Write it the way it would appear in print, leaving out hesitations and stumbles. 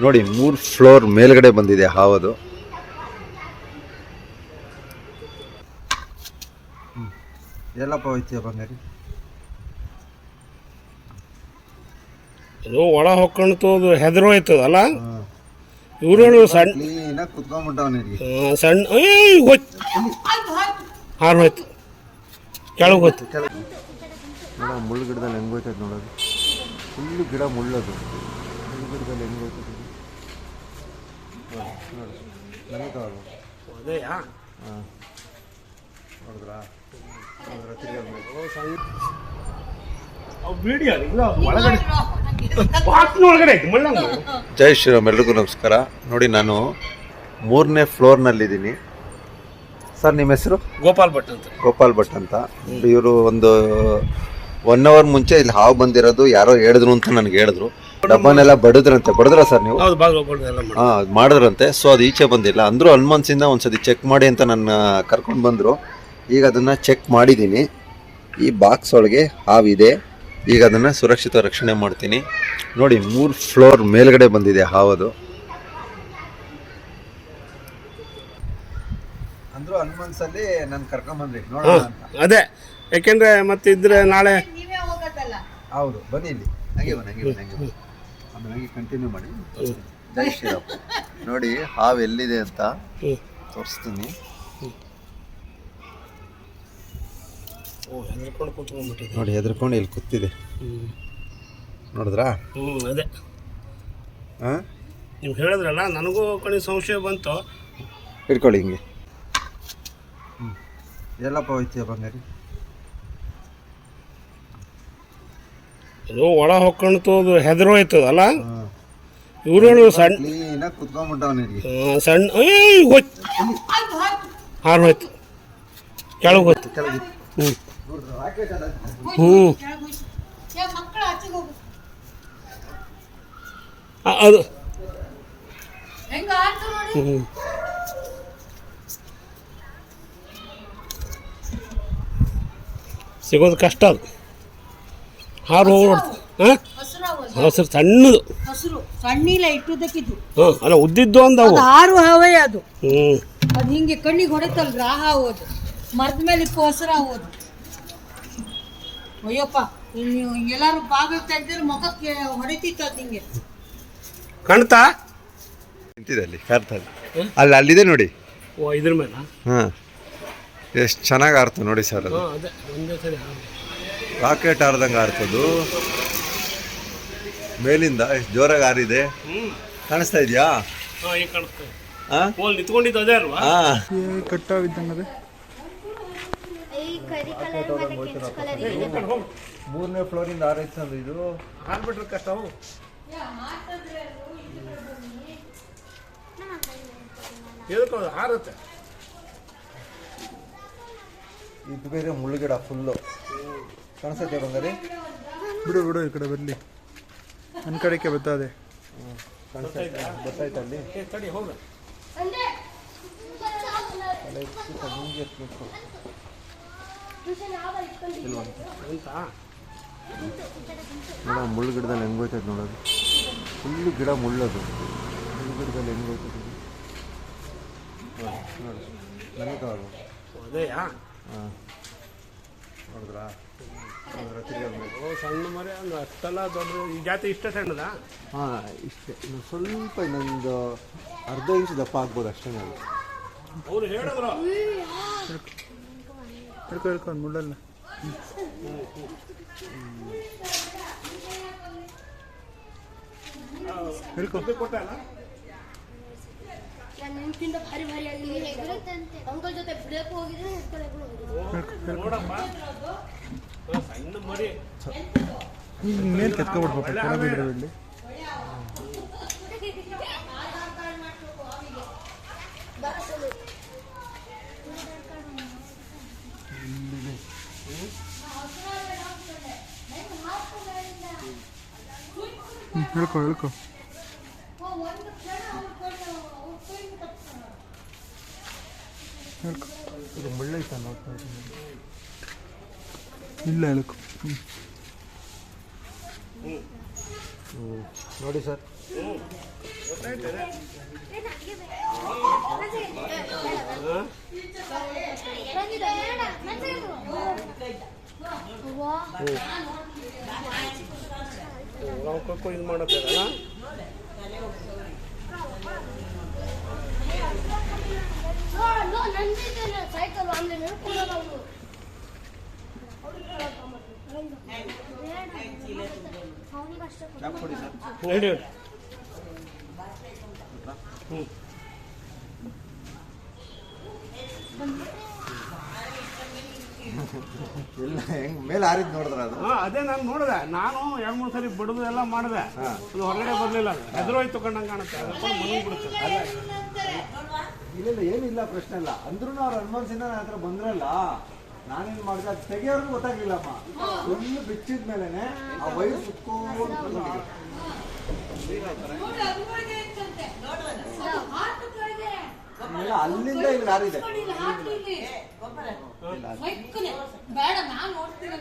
ನೋಡಿ 3 ಫ್ಲೋರ್ ಮೇಲ್ಗಡೆ ಬಂದಿದೆ ಹಾವದು. ಎಲ್ಲಪ್ಪ ಹೋಯ್ತೀಯ ಬಂಗಾರಿ? ಅದು ಒಳ ಹೊಕ್ಕೊಂಡ್ತು, ಅದು ಹೆದರು ಹೋಯ್ತದಲ್ಲ. ಇವರು ಸಣ್ಣ ಕುತ್ಕೊಂಡ್ಬಿಟ್ಟವನಿಗೆ ಸಣ್ಣ ಹಾರು ಹೋಯ್ತು, ಕೆಳಗೆ ಹೋಯ್ತು. ನೋಡ ಮುಳ್ಳು ಗಿಡದಲ್ಲಿ ಹೆಂಗೆ ಹೋಯ್ತದೆ ನೋಡೋದು. ಫುಲ್ಲು ಗಿಡ ಮುಳ್ಳದು. ಮುಳ್ಳು ಗಿಡದಲ್ಲಿ ಹೆಂಗೆ ಹೋಯ್ತದೆ ನೋಡಿ. ನನಗೆ ಅದೇಯಾ? ಹಾಂ, ನೋಡಿದ್ರಾ? ಜೈ ಶ್ರೀರಾಮ್, ಎಲ್ರಿಗೂ ನಮಸ್ಕಾರ. ನೋಡಿ, ನಾನು 3ನೇ ಫ್ಲೋರ್ನಲ್ಲಿದ್ದೀನಿ. ಸರ್, ನಿಮ್ಮ ಹೆಸರು? ಗೋಪಾಲ್ ಭಟ್ ಅಂತ. ಗೋಪಾಲ್ ಭಟ್ ಅಂತ. ಇವರು ಒಂದು 1 ಅವರ್ ಮುಂಚೆ ಇಲ್ಲಿ ಹಾವು ಬಂದಿರೋದು ಯಾರೋ ಹೇಳಿದ್ರು ಅಂತ ನನಗೆ ಹೇಳಿದ್ರು. ಡಬ್ಬನೆಲ್ಲ ಬಡಿದ್ರ ಸರ್ ನೀವು? ಹಾಂ, ಮಾಡಿದ್ರಂತೆ. ಸೊ ಅದು ಈಚೆ ಬಂದಿಲ್ಲ ಅಂದರೂ ಹನುಮನ್ಸಿಂದ ಒಂದ್ಸತಿ ಚೆಕ್ ಮಾಡಿ ಅಂತ ನನ್ನ ಕರ್ಕೊಂಡು ಬಂದರು. ಈಗ ಅದನ್ನು ಚೆಕ್ ಮಾಡಿದ್ದೀನಿ. ಈ ಬಾಕ್ಸ್ ಒಳಗೆ ಹಾವಿದೆ. ಈಗ ಅದನ್ನು ಸುರಕ್ಷಿತ ರಕ್ಷಣೆ ಮಾಡ್ತೀನಿ. ನೋಡಿ, 3 ಫ್ಲೋರ್ ಮೇಲ್ಗಡೆ ಬಂದಿದೆ ಹಾವದು. ಅಂದ್ರು ಹನುಮನ್ಸಲ್ಲಿ ನಾನು ಕರ್ಕೊಂಬಂದ್ರಿ ನೋಡೋಣ ಅಂತ. ಅದೇ, ಯಾಕೆಂದ್ರೆ ಮತ್ತೆ ಇದ್ರೆ ನಾಳೆ. ಹೌದು, ಬನ್ನಿ ಇಲ್ಲಿ. ಹಂಗೆ ಆಮೇಲೆ ಕಂಟಿನ್ಯೂ ಮಾಡಿ. ಜೈ ಶ್ರೀರಾಮ್. ನೋಡಿ, ಹಾವು ಎಲ್ಲಿದೆ ಅಂತ ತೋರಿಸ್ತೀನಿ. ನೋಡಿ, ಹೆದರ್ಕೊಂಡು ಇಲ್ಲಿ ಕೂತಿದೆ. ನೋಡಿದ್ರಾ? ಅದೇ ನೀವು ಹೇಳಿದ್ರಲ್ಲ, ನನಗೂ ಕಣಿ ಸಂಶಯ ಬಂತು. ಹಿಡ್ಕೊಳ್ಳಿ ಹಿಂಗೆ. ಎಲ್ಲಪ್ಪ ಹೋಯ್ತೀಯ ಬಂಗಾರಿ? ಅದು ಒಳ ಹೊಕ್ಕೊಂಡ್ತು, ಅದು ಹೆದರು ಹೋಯ್ತದಲ್ಲ. ಇವರು ಸಣ್ಣ ಕುತ್ಕೊಂಡ್ಬಿಟ್ಟವನಿಗೆ ಸಣ್ಣ ಹಾರು ಹೋಯ್ತು, ಕೆಳಗೆ ಹೋಯ್ತು. ಅದು ಸಿಗೋದು ಕಷ್ಟ. ಅದು ಹಾರು ಹೋಗ್ಬಿಡ್ತು. ಹಸಿರು ಸಣ್ಣದು, ಸಣ್ಣಿಲ್ಲ ಇಟ್ಟುದಕ್ಕಿದ್ದು. ಅಲ್ಲ, ಉದ್ದಿದ್ದು ಅಂದವು. ಹಾರು ಹಾವೇ ಅದು. ಅದು ಹಿಂಗೆ ಕಣ್ಣಿಗೆ ಹೊಡೆತಲ್ರ, ಆ ಹಾವೋದು ಮರದ ಮೇಲೆ ಇಪ್ಪು ಹಸಿರು ಹಾವೋದು. ಅಯ್ಯಪ್ಪ, ನೀವು ಎಲ್ಲಾರು ಬಾಗಿಲು ತೆಗ್ದಿದ್ರೆ ಮುಖಕ್ಕೆ ಹೊಡಿತಿತ್ತು ಅದು ಹಿಂಗೆ. ಕಾಣ್ತಾ ನಿಂತಿದೆ ಅಲ್ಲಿ ಕಾರ್ತದೆ. ಅಲ್ಲಿದೆ ನೋಡಿ. ಓ, ಇದ್ರ ಮೇಲೆ. ಹಾಂ, ಎಷ್ಟು ಚೆನ್ನಾಗಿ ಆಡ್ತು ನೋಡಿ ಸರ್. ಅದು ಅದೇ ಒಂದೇ ಸರಿ ರಾಕೆಟ್ ಆಡ್ದಂಗೆ ಆಡ್ತದು. ಮೇಲಿಂದ ಎಷ್ಟು ಜೋರಾಗಿ ಆರಿದೆ. ಕಾಣಿಸ್ತಾ ಇದೆಯಾ? ನಿಂತ್ಕೊಂಡಿದ್ದು ಅದೇ ಅಲ್ವಾ? ಕಟ್ಟಾಗಿದ್ದಂಗೆ. 3ನೇ ಫ್ಲೋರಿಂದ ಆರೈತೆ ಅಂದ್ರೆ ಇದು ಹಾರ್ಬಿಟ್ರೆ ಕಷ್ಟ. ಹಾರುತ್ತೆ. ಇದು ಬೇರೆ ಮುಳ್ಳುಗಿಡ ಫುಲ್ಲು. ಕಾಣಿಸ್ತೈತೆ ಬಂಗಾರಿ? ಬಿಡು ಈ ಕಡೆ ಬರಲಿ. ನನ್ನ ಕಡೆಗೆ ಬರ್ತದೆ. ಗೊತ್ತಾಯ್ತು ಅಲ್ಲಿ. ನೋಡ, ಮುಳ್ಳು ಗಿಡದಲ್ಲಿ ಹೆಂಗೆ ಹೋಯ್ತದೆ ನೋಡೋದು. ಫುಲ್ಲು ಗಿಡ ಮುಳ್ಳದು. ಮುಳ್ಳು ಗಿಡದಲ್ಲಿ ಹೆಂಗೆ ಹೋಯ್ತದೆ ನೋಡಿ. ನನಗೆ ಅದೇಯಾ? ಹಾಂ, ನೋಡಿದ್ರಾ? ಸಣ್ಣ ಮರಿ ಅಂದ್ರೆ ಅಷ್ಟೆಲ್ಲ ದೊಡ್ಡ. ಈ ಜಾತಿ ಇಷ್ಟ ಸಣ್ಣದ? ಹಾಂ, ಇಷ್ಟೇ. ಸ್ವಲ್ಪ ಇನ್ನೊಂದು ಅರ್ಧ ಇಂಚು ದಪ್ಪ ಆಗ್ಬೋದು ಅಷ್ಟೇ. ನಾವು ಅವ್ರು ಹೇಳಿದ್ರು ಹೇಳ್ಕೊಂಡು ಮುಳ್ಳಲ್ಲ. ಕೊಟ್ಟಲ್ಲ ಭಾರಿ ಭಾರಿ ಅಂಕಲ್ ಜೊತೆ ಬಿಡಕ್ಕೆ ಹೋಗಿದ್ರೆ ನೋಡಪ್ಪ, ಸಣ್ಣ ಮರಿ ಮೇಲೆ ಕೆತ್ಕೊಬಿಡ್ಬೇಕು. ಕೆಳ ಬಿಡ್ರೆ ಇಲ್ಲಿ ಹೇಳ್ಕೊ. ಇದು ಮುಳ್ಳೈತ ನೋಡ್ತಾ ಇಲ್ಲ ಹೇಳ್ಕೊ. ನೋಡಿ ಸರ್, ಗೊತ್ತಾಯ್ತದೆ. ನಾವು ಕಕ್ಕೋ ಇದು ಮಾಡತ್ತಲ್ಲ. ಸೈಕಲ್ ಆನ್ಲೈನ್ ನಡಿ. ಇಲ್ಲ ಹೆಂಗ್ ಮೇಲೆ ಹಾರಿದ್ ನೋಡಿದ್ರ ಅದು ಅದೇ ನಾನು ನೋಡಿದೆ. ನಾನು 2-3 ಸರಿ ಬಡದು ಎಲ್ಲ ಮಾಡಿದೆ. ಅದು ಹೊರಗಡೆ ಬರ್ಲಿಲ್ಲ. ಹೆದರೋಯ್ತು ಕಂಡಂಗೆ ಕಾಣುತ್ತೆ. ಅದಕ್ಕೆ ಮಲಗಿಬಿಡುತ್ತೆ. ಇಲ್ಲ ಏನಿಲ್ಲ, ಪ್ರಶ್ನೆ ಇಲ್ಲ. ಅಂದ್ರೂ ಅವ್ರ ಅನುಮಾನದಿಂದ ನನ್ನ ಹತ್ರ ಬಂದ್ರಲ್ಲ, ನಾನೇನ್ ಮಾಡಿದೆ ಅದು ತೆಗಿಯೋರ್ಗು ಗೊತ್ತಾಗ್ಲಿಲ್ಲಮ್ಮ. ಒಂದು ಬಿಚ್ಚಿದ ಮೇಲೆನೆ ಆ ವೈರ್ ಸುತ್ಕೊಂಡು ನೋಡಿ, ಅದು ಒಳಗೆ ಇತ್ತಂತೆ. ಹಾರ್ಟ್ ಕೆಳಗೆ. ಅಲ್ಲಿಂದ ಇಲ್ಲಿ ಹಾರಿದೆ. ನೋಡಿ, ಇಲ್ಲಿ ಹಾರ್ಟ್ ಇಲ್ಲಿ. ಮೈಕ್ನೆ. ಬೇಡ, ನಾನ್ ನೋಡ್ತೀನಿ.